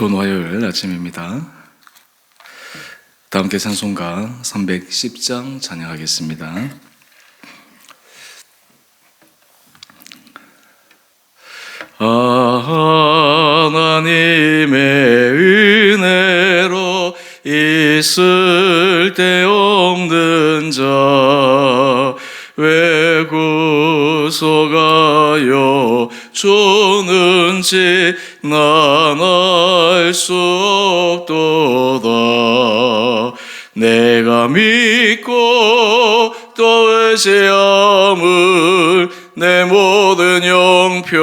좋은 화요일 아침입니다. 다 함께 찬송가 310장 찬양하겠습니다. 하나님의 은혜로 있을 데 없는 자 왜 구속하여 주는지 난 알 수 없도다. 내가 믿고 또 의지함을 내 모든 형편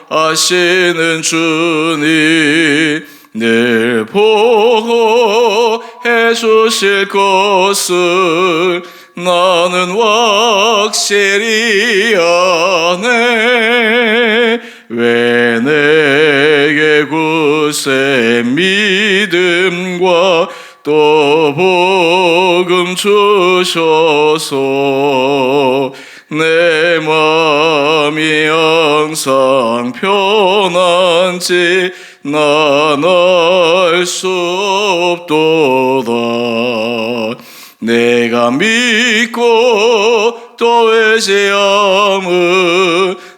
아시는 주님 늘 보호해 주실 것을 나는 확실히 아네. 왜 내게 굳세 믿음과 또 복음 주셔서 내 마음이 항상 편한지 난 알 수 없도다. 내가 믿고 또 의지함은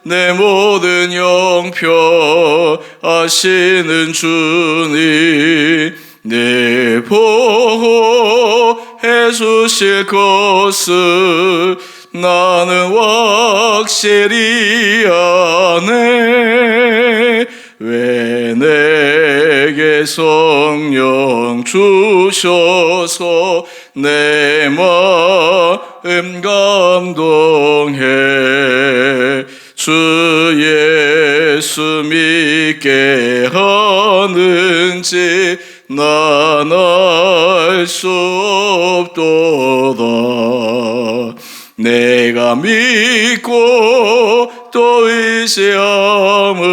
내 모든 형편 아시는 주님 늘 보호해 주실 것을 나는 확실히 아네. 왜 내게 성령 주셔서 내 마음 감동해 주 예수 믿게 하는지 난 알 수 없도다. 내가 믿고 또 의지함은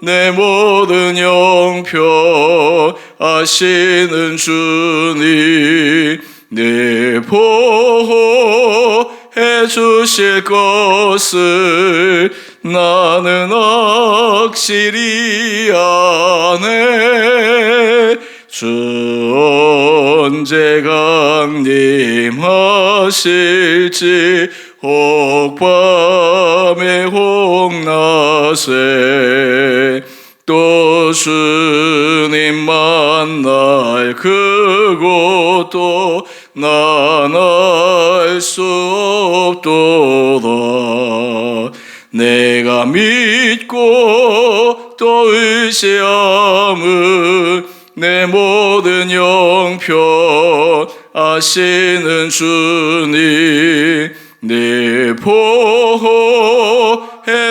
내 모든 형편 아시는 주님 늘 보호해 주실 것을 나는 확실히 아네. 주 언제 강림하실지 혹밤에 혹낮에 또 주님 만날 그곳도 난 알 수 없도다. 내가 믿고 또 의지함은 내 모든 형편 아시는 주님 늘 보호해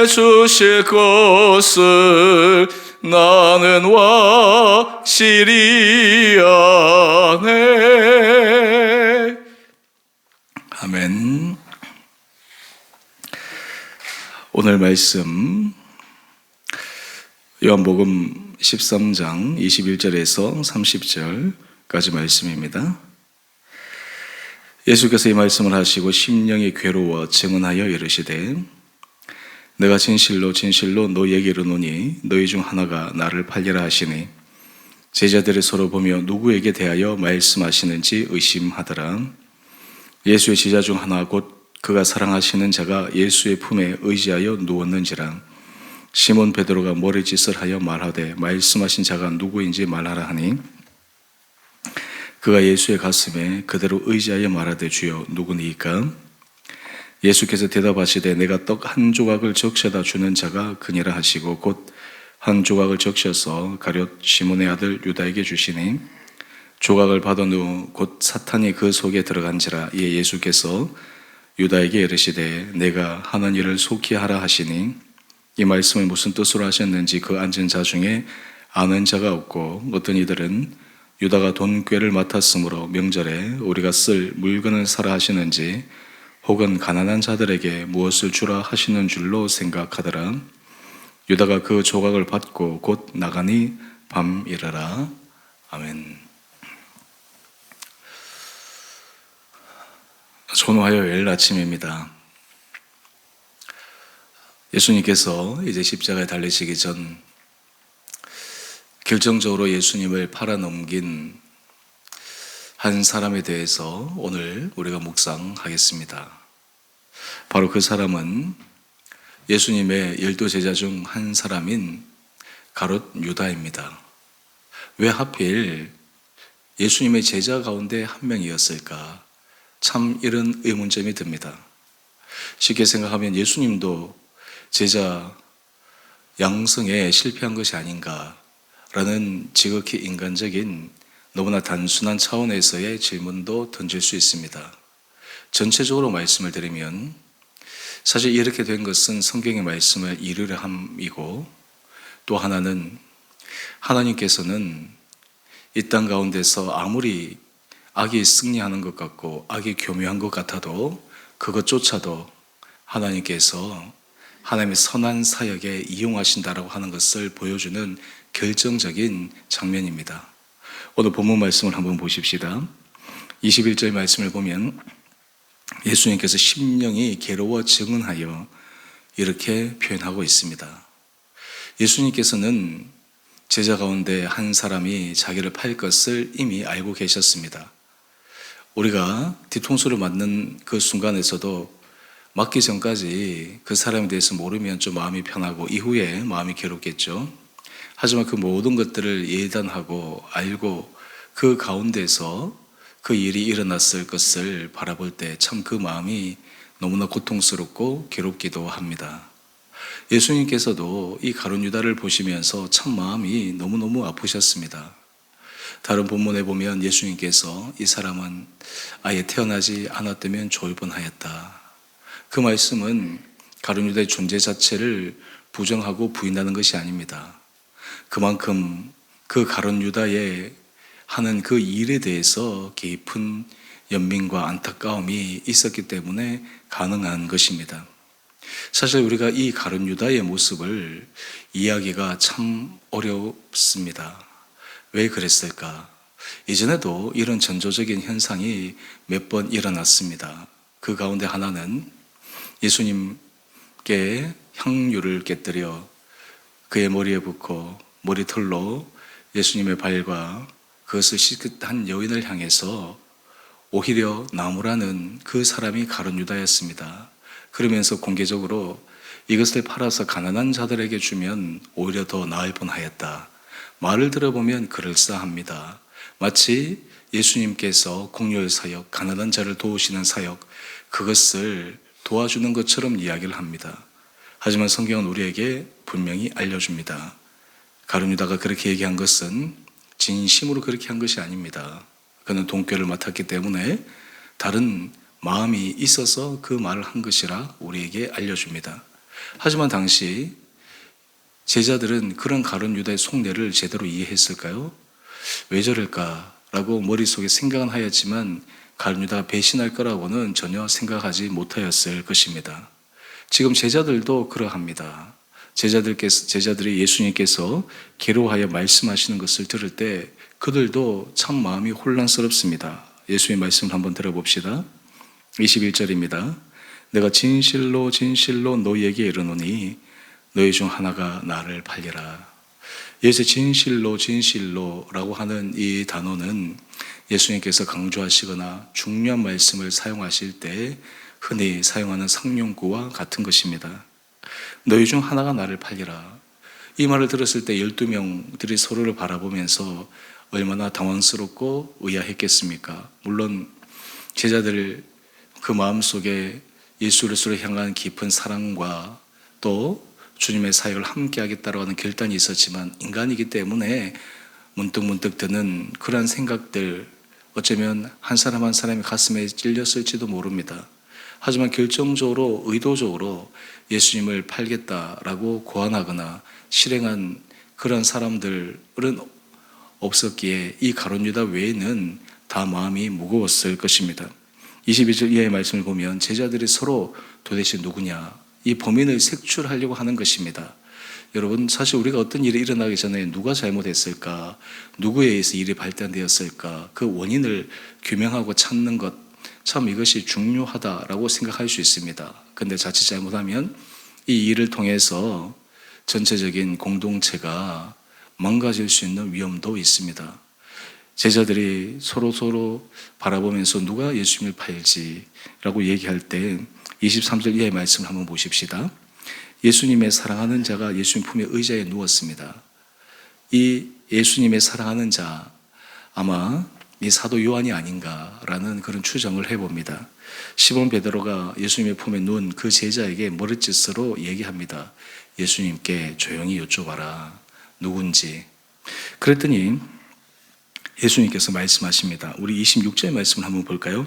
주실 것을 나는 확실히 아네. 아멘. 오늘 말씀 요한복음 13장 21절에서 30절까지 말씀입니다. 예수께서 이 말씀을 하시고 심령이 괴로워 증언하여 이르시되 내가 진실로 진실로 너희에게 이르노니 너희 중 하나가 나를 팔리라 하시니 제자들이 서로 보며 누구에게 대하여 말씀하시는지 의심하더라. 예수의 제자 중 하나 곧 그가 사랑하시는 자가 예수의 품에 의지하여 누웠는지라. 시몬 베드로가 머리짓을 하여 말하되 말씀하신 자가 누구인지 말하라 하니 그가 예수의 가슴에 그대로 의지하여 말하되 주여 누구니이까? 예수께서 대답하시되 내가 떡 한 조각을 적셔다 주는 자가 그니라 하시고 곧 한 조각을 적셔서 가룟 시몬의 아들 유다에게 주시니 조각을 받은 후 곧 사탄이 그 속에 들어간지라. 이에 예수께서 유다에게 이르시되 내가 하는 일을 속히 하라 하시니 이 말씀을 무슨 뜻으로 하셨는지 그 앉은 자 중에 아는 자가 없고 어떤 이들은 유다가 돈꾀를 맡았으므로 명절에 우리가 쓸 물건을 사라 하시는지 혹은 가난한 자들에게 무엇을 주라 하시는 줄로 생각하더라. 유다가 그 조각을 받고 곧 나가니 밤이르라. 아멘. 좋은 화요일 아침입니다. 예수님께서 이제 십자가에 달리시기 전 결정적으로 예수님을 팔아넘긴 한 사람에 대해서 오늘 우리가 묵상하겠습니다. 바로 그 사람은 예수님의 12제자 중 한 사람인 가롯 유다입니다. 왜 하필 예수님의 제자 가운데 한 명이었을까? 참 이런 의문점이 듭니다. 쉽게 생각하면 예수님도 제자 양성에 실패한 것이 아닌가라는 지극히 인간적인 너무나 단순한 차원에서의 질문도 던질 수 있습니다. 전체적으로 말씀을 드리면 사실 이렇게 된 것은 성경의 말씀을 이루려 함이고, 또 하나는 하나님께서는 이 땅 가운데서 아무리 악이 승리하는 것 같고 악이 교묘한 것 같아도 그것조차도 하나님께서 하나님의 선한 사역에 이용하신다라고 하는 것을 보여주는 결정적인 장면입니다. 오늘 본문 말씀을 한번 보십시다. 21절 말씀을 보면 예수님께서 심령이 괴로워 증언하여 이렇게 표현하고 있습니다. 예수님께서는 제자 가운데 한 사람이 자기를 팔 것을 이미 알고 계셨습니다. 우리가 뒤통수를 맞는 그 순간에서도 맞기 전까지 그 사람에 대해서 모르면 좀 마음이 편하고 이후에 마음이 괴롭겠죠. 하지만 그 모든 것들을 예단하고 알고 그 가운데서 그 일이 일어났을 것을 바라볼 때 참 그 마음이 너무나 고통스럽고 괴롭기도 합니다. 예수님께서도 이 가룟 유다를 보시면서 참 마음이 너무너무 아프셨습니다. 다른 본문에 보면 예수님께서 이 사람은 아예 태어나지 않았다면 좋을 뻔하였다. 그 말씀은 가룟 유다의 존재 자체를 부정하고 부인하는 것이 아닙니다. 그만큼 그 가룟 유다의 하는 그 일에 대해서 깊은 연민과 안타까움이 있었기 때문에 가능한 것입니다. 사실 우리가 이 가룟 유다의 모습을 이해하기가 참 어렵습니다. 왜 그랬을까? 이전에도 이런 전조적인 현상이 몇 번 일어났습니다. 그 가운데 하나는 예수님께 향유를 곁들여 그의 머리에 붓고 머리털로 예수님의 발과 그것을 씻은 여인을 향해서 오히려 나무라는 그 사람이 가룟 유다였습니다. 그러면서 공개적으로 이것을 팔아서 가난한 자들에게 주면 오히려 더 나을 뻔하였다. 말을 들어보면 그럴싸합니다. 마치 예수님께서 공열 사역, 가난한 자를 도우시는 사역, 그것을 도와주는 것처럼 이야기를 합니다. 하지만 성경은 우리에게 분명히 알려줍니다. 가룟 유다가 그렇게 얘기한 것은 진심으로 그렇게 한 것이 아닙니다. 그는 돈꾀를 맡았기 때문에 다른 마음이 있어서 그 말을 한 것이라 우리에게 알려줍니다. 하지만 당시 제자들은 그런 가룟 유다의 속내를 제대로 이해했을까요? 왜 저럴까라고 머릿속에 생각은 하였지만 가룟 유다가 배신할 거라고는 전혀 생각하지 못하였을 것입니다. 지금 제자들도 그러합니다. 제자들이 예수님께서 괴로워하여 말씀하시는 것을 들을 때 그들도 참 마음이 혼란스럽습니다. 예수의 말씀을 한번 들어봅시다. 21절입니다. 내가 진실로 진실로 너희에게 이르노니 너희 중 하나가 나를 팔리라. 여기서 진실로 진실로라고 하는 이 단어는 예수님께서 강조하시거나 중요한 말씀을 사용하실 때 흔히 사용하는 상용구와 같은 것입니다. 너희 중 하나가 나를 팔리라. 이 말을 들었을 때 12명들이 서로를 바라보면서 얼마나 당황스럽고 의아했겠습니까? 물론 제자들 그 마음속에 예수를 향한 깊은 사랑과 또 주님의 사역을 함께 하겠다고 하는 결단이 있었지만 인간이기 때문에 문득문득 드는 그러한 생각들, 어쩌면 한 사람 한 사람의 가슴에 찔렸을지도 모릅니다. 하지만 결정적으로 의도적으로 예수님을 팔겠다라고 고안하거나 실행한 그런 사람들은 없었기에 이 가룟 유다 외에는 다 마음이 무거웠을 것입니다. 22절 이하의 말씀을 보면 제자들이 서로 도대체 누구냐, 이 범인을 색출하려고 하는 것입니다. 여러분, 사실 우리가 어떤 일이 일어나기 전에 누가 잘못했을까, 누구에 의해서 일이 발단되었을까, 그 원인을 규명하고 찾는 것, 참 이것이 중요하다라고 생각할 수 있습니다. 그런데 자칫 잘못하면 이 일을 통해서 전체적인 공동체가 망가질 수 있는 위험도 있습니다. 제자들이 서로 바라보면서 누가 예수님을 팔지라고 얘기할 때 23절 이하의 말씀을 한번 보십시다. 예수님의 사랑하는 자가 예수님 품에 의자에 누웠습니다. 이 예수님의 사랑하는 자, 아마 이 사도 요한이 아닌가라는 그런 추정을 해봅니다. 시몬 베드로가 예수님의 품에 누운 그 제자에게 머리짓으로 얘기합니다. 예수님께 조용히 여쭤봐라. 누군지. 그랬더니 예수님께서 말씀하십니다. 우리 26절의 말씀을 한번 볼까요?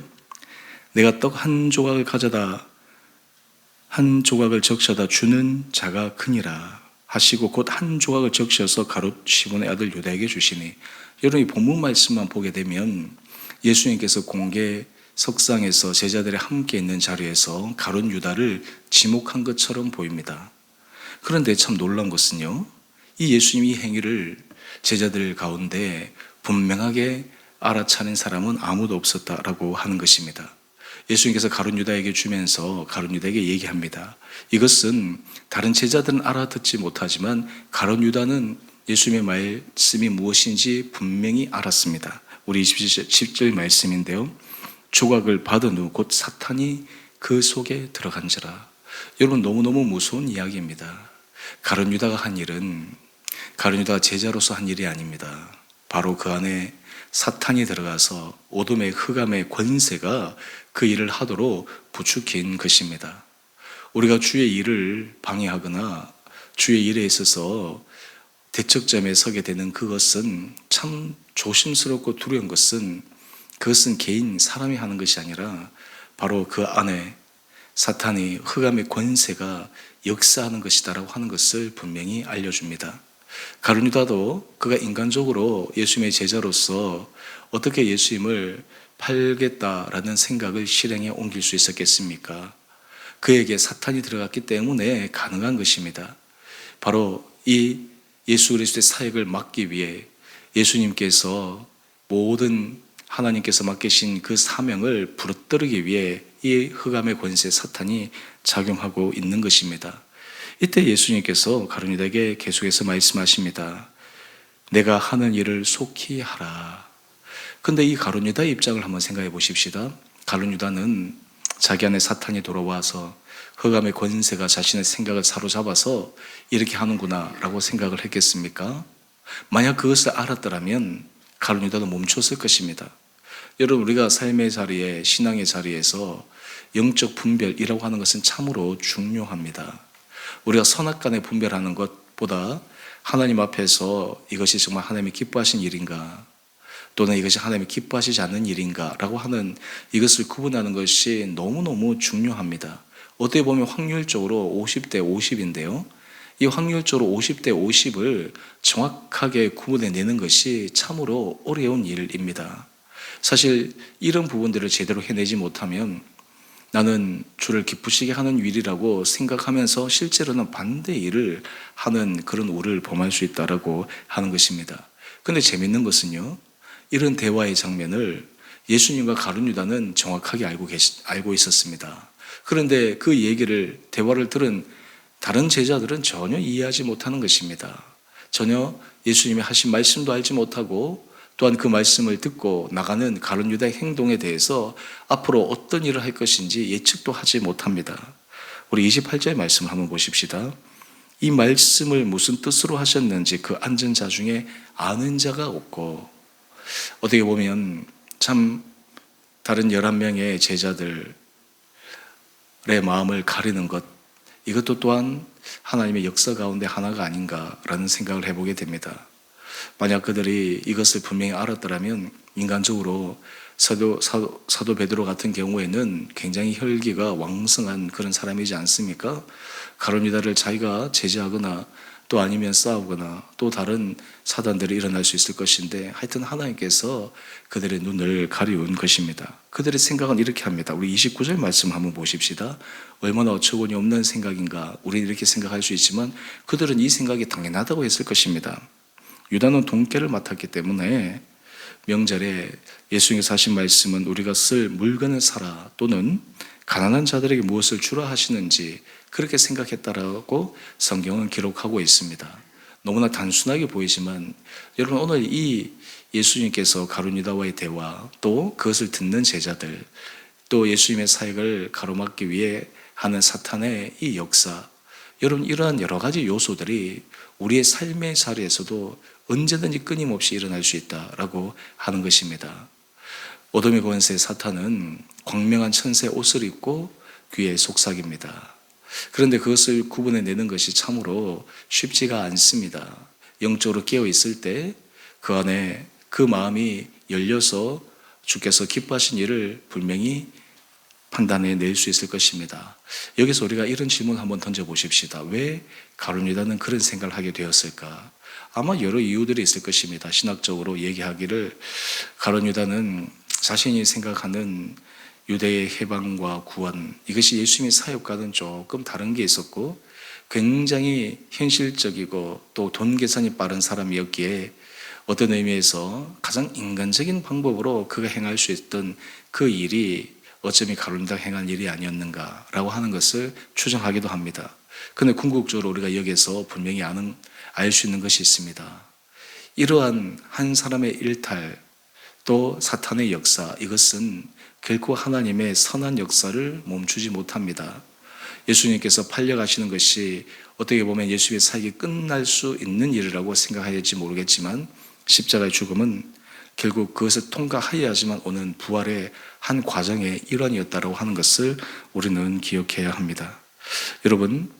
내가 떡 한 조각을 가져다 한 조각을 적셔다 주는 자가 크니라 하시고 곧 한 조각을 적셔서 가룟 시몬의 아들 유다에게 주시니. 여러분 이 본문 말씀만 보게 되면 예수님께서 공개 석상에서 제자들이 함께 있는 자리에서 가룟 유다를 지목한 것처럼 보입니다. 그런데 참 놀라운 것은요, 이 예수님이 이 행위를 제자들 가운데 분명하게 알아차린 사람은 아무도 없었다라고 하는 것입니다. 예수님께서 가룟 유다에게 주면서 가룟 유다에게 얘기합니다. 이것은 다른 제자들은 알아듣지 못하지만 가룟 유다는 예수님의 말씀이 무엇인지 분명히 알았습니다. 우리 10절 말씀인데요. 조각을 받은 후 곧 사탄이 그 속에 들어간지라. 여러분 너무너무 무서운 이야기입니다. 가룟 유다가 한 일은 가룟 유다가 제자로서 한 일이 아닙니다. 바로 그 안에 사탄이 들어가서 어둠의 흑암의 권세가 그 일을 하도록 부추긴 것입니다. 우리가 주의 일을 방해하거나 주의 일에 있어서 대척점에 서게 되는 그것은 참 조심스럽고 두려운 것은 그것은 개인 사람이 하는 것이 아니라 바로 그 안에 사탄이 흑암의 권세가 역사하는 것이다라고 하는 것을 분명히 알려줍니다. 가룟 유다도 그가 인간적으로 예수님의 제자로서 어떻게 예수님을 팔겠다라는 생각을 실행에 옮길 수 있었겠습니까? 그에게 사탄이 들어갔기 때문에 가능한 것입니다. 바로 이 예수 그리스도의 사역을 막기 위해 예수님께서 모든 하나님께서 맡기신 그 사명을 부르뜨리기 위해 이 흑암의 권세 사탄이 작용하고 있는 것입니다. 이때 예수님께서 가룟 유다에게 계속해서 말씀하십니다. 내가 하는 일을 속히 하라. 근데 이 가룟 유다의 입장을 한번 생각해 보십시다. 가룟 유다는 자기 안에 사탄이 돌아와서 흑암의 권세가 자신의 생각을 사로잡아서 이렇게 하는구나 라고 생각을 했겠습니까? 만약 그것을 알았더라면 가룟 유다도 멈췄을 것입니다. 여러분 우리가 삶의 자리에 신앙의 자리에서 영적 분별이라고 하는 것은 참으로 중요합니다. 우리가 선악간에 분별하는 것보다 하나님 앞에서 이것이 정말 하나님이 기뻐하신 일인가 또는 이것이 하나님이 기뻐하시지 않는 일인가 라고 하는 이것을 구분하는 것이 너무너무 중요합니다. 어떻게 보면 확률적으로 50대 50인데요. 이 확률적으로 50대 50을 정확하게 구분해내는 것이 참으로 어려운 일입니다. 사실 이런 부분들을 제대로 해내지 못하면 나는 주를 기쁘시게 하는 일이라고 생각하면서 실제로는 반대 일을 하는 그런 우를 범할 수 있다라고 하는 것입니다. 그런데 재밌는 것은요, 이런 대화의 장면을 예수님과 가룟 유다는 정확하게 알고 있었습니다. 그런데 그 얘기를 대화를 들은 다른 제자들은 전혀 이해하지 못하는 것입니다. 전혀 예수님이 하신 말씀도 알지 못하고 또한 그 말씀을 듣고 나가는 가룟 유다의 행동에 대해서 앞으로 어떤 일을 할 것인지 예측도 하지 못합니다. 우리 28절의 말씀을 한번 보십시다. 이 말씀을 무슨 뜻으로 하셨는지 그 앉은 자 중에 아는 자가 없고, 어떻게 보면 참 다른 11명의 제자들의 마음을 가리는 것, 이것도 또한 하나님의 역사 가운데 하나가 아닌가라는 생각을 해보게 됩니다. 만약 그들이 이것을 분명히 알았더라면 인간적으로 사도 베드로 같은 경우에는 굉장히 혈기가 왕성한 그런 사람이지 않습니까? 가룟 유다를 자기가 제지하거나 또 아니면 싸우거나 또 다른 사단들이 일어날 수 있을 것인데, 하여튼 하나님께서 그들의 눈을 가리운 것입니다. 그들의 생각은 이렇게 합니다. 우리 29절 말씀 한번 보십시다. 얼마나 어처구니 없는 생각인가. 우리는 이렇게 생각할 수 있지만 그들은 이 생각이 당연하다고 했을 것입니다. 유다는 돈깨를 맡았기 때문에 명절에 예수님께서 하신 말씀은 우리가 쓸 물건을 사라 또는 가난한 자들에게 무엇을 주라 하시는지 그렇게 생각했다라고 성경은 기록하고 있습니다. 너무나 단순하게 보이지만 여러분 오늘 이 예수님께서 가룟유다와의 대화 또 그것을 듣는 제자들 또 예수님의 사역을 가로막기 위해 하는 사탄의 이 역사 여러분 이러한 여러 가지 요소들이 우리의 삶의 자리에서도 언제든지 끊임없이 일어날 수 있다라고 하는 것입니다. 어둠의 권세 사탄은 광명한 천사의 옷을 입고 귀에 속삭입니다. 그런데 그것을 구분해내는 것이 참으로 쉽지가 않습니다. 영적으로 깨어있을 때 그 안에 그 마음이 열려서 주께서 기뻐하신 일을 분명히 판단해낼 수 있을 것입니다. 여기서 우리가 이런 질문 한번 던져보십시다. 왜 가룟유다는 그런 생각을 하게 되었을까? 아마 여러 이유들이 있을 것입니다. 신학적으로 얘기하기를 가룟유다는 자신이 생각하는 유대의 해방과 구원 이것이 예수님의 사역과는 조금 다른 게 있었고 굉장히 현실적이고 또 돈 계산이 빠른 사람이었기에 어떤 의미에서 가장 인간적인 방법으로 그가 행할 수 있던 그 일이 어쩌면 가룟유다가 행한 일이 아니었는가라고 하는 것을 추정하기도 합니다. 그런데 궁극적으로 우리가 여기서 분명히 알 수 있는 것이 있습니다. 이러한 한 사람의 일탈 또 사탄의 역사 이것은 결코 하나님의 선한 역사를 멈추지 못합니다. 예수님께서 팔려가시는 것이 어떻게 보면 예수의 사역이 끝날 수 있는 일이라고 생각해야 할지 모르겠지만 십자가의 죽음은 결국 그것을 통과하여야지만 오는 부활의 한 과정의 일환이었다고 하는 것을 우리는 기억해야 합니다. 여러분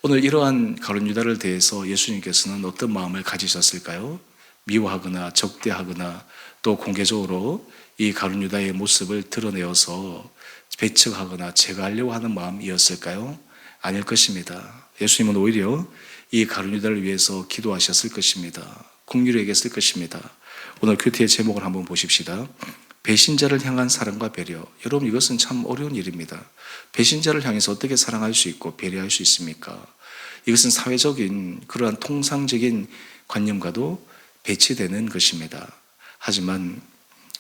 오늘 이러한 가룟유다를 대해서 예수님께서는 어떤 마음을 가지셨을까요? 미워하거나 적대하거나 또 공개적으로 이 가룟유다의 모습을 드러내어서 배척하거나 제거하려고 하는 마음이었을까요? 아닐 것입니다. 예수님은 오히려 이 가룟유다를 위해서 기도하셨을 것입니다. 긍휼히 여겼을 것입니다. 오늘 큐티의 제목을 한번 보십시다. 배신자를 향한 사랑과 배려. 여러분 이것은 참 어려운 일입니다. 배신자를 향해서 어떻게 사랑할 수 있고 배려할 수 있습니까? 이것은 사회적인 그러한 통상적인 관념과도 배치되는 것입니다. 하지만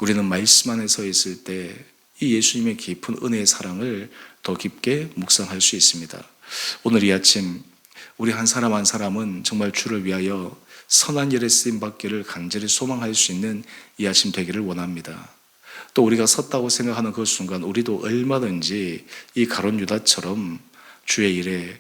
우리는 말씀 안에 서 있을 때 이 예수님의 깊은 은혜의 사랑을 더 깊게 묵상할 수 있습니다. 오늘 이 아침 우리 한 사람 한 사람은 정말 주를 위하여 선한 일에 쓰임 받기를 간절히 소망할 수 있는 이 아침 되기를 원합니다. 또 우리가 섰다고 생각하는 그 순간 우리도 얼마든지 이 가룟유다처럼 주의 일에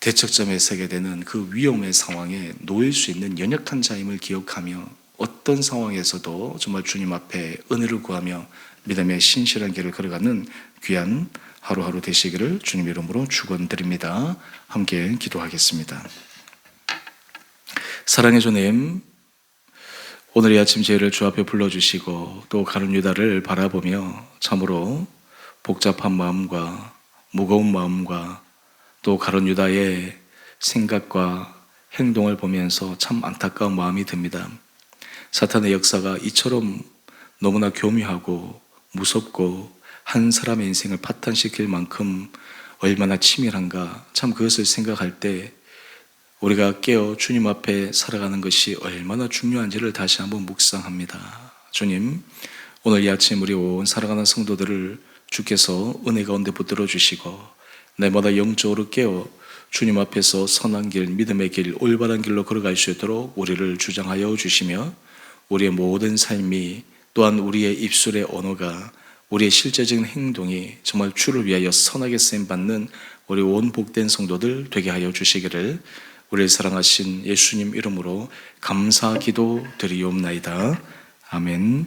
대척점에 서게 되는 그 위험의 상황에 놓일 수 있는 연약한 자임을 기억하며 어떤 상황에서도 정말 주님 앞에 은혜를 구하며 믿음의 신실한 길을 걸어가는 귀한 하루하루 되시기를 주님 이름으로 축원드립니다. 함께 기도하겠습니다. 사랑의 주님, 오늘 이 아침 저희를 주 앞에 불러주시고 또 가룟유다를 바라보며 참으로 복잡한 마음과 무거운 마음과 또 가룟유다의 생각과 행동을 보면서 참 안타까운 마음이 듭니다. 사탄의 역사가 이처럼 너무나 교묘하고 무섭고 한 사람의 인생을 파탄시킬 만큼 얼마나 치밀한가 참 그것을 생각할 때 우리가 깨어 주님 앞에 살아가는 것이 얼마나 중요한지를 다시 한번 묵상합니다. 주님, 오늘 이 아침 우리 온 살아가는 성도들을 주께서 은혜 가운데 붙들어 주시고 날마다 영적으로 깨어 주님 앞에서 선한 길, 믿음의 길, 올바른 길로 걸어갈 수 있도록 우리를 주장하여 주시며 우리의 모든 삶이 또한 우리의 입술의 언어가 우리의 실제적인 행동이 정말 주를 위하여 선하게 쓰임받는 우리 온 복된 성도들 되게 하여 주시기를 우리를 사랑하신 예수님 이름으로 감사 기도 드리옵나이다. 아멘.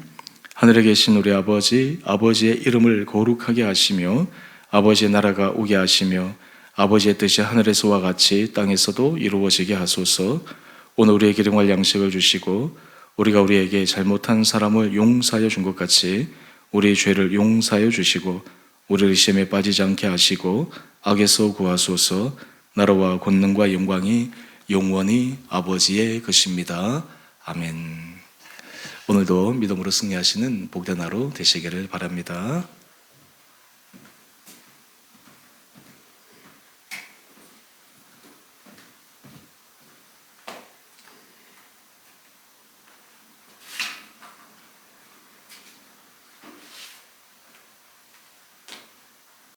하늘에 계신 우리 아버지, 아버지의 이름을 거룩하게 하시며 아버지의 나라가 오게 하시며 아버지의 뜻이 하늘에서와 같이 땅에서도 이루어지게 하소서. 오늘 우리에게 일용할 양식을 주시고 우리가 우리에게 잘못한 사람을 용서하여 준 것 같이 우리의 죄를 용서하여 주시고 우리를 시험에 빠지지 않게 하시고 악에서 구하소서. 나라와 권능과 영광이 영원히 아버지의 것입니다. 아멘. 오늘도 믿음으로 승리하시는 복된 하루 되시기를 바랍니다.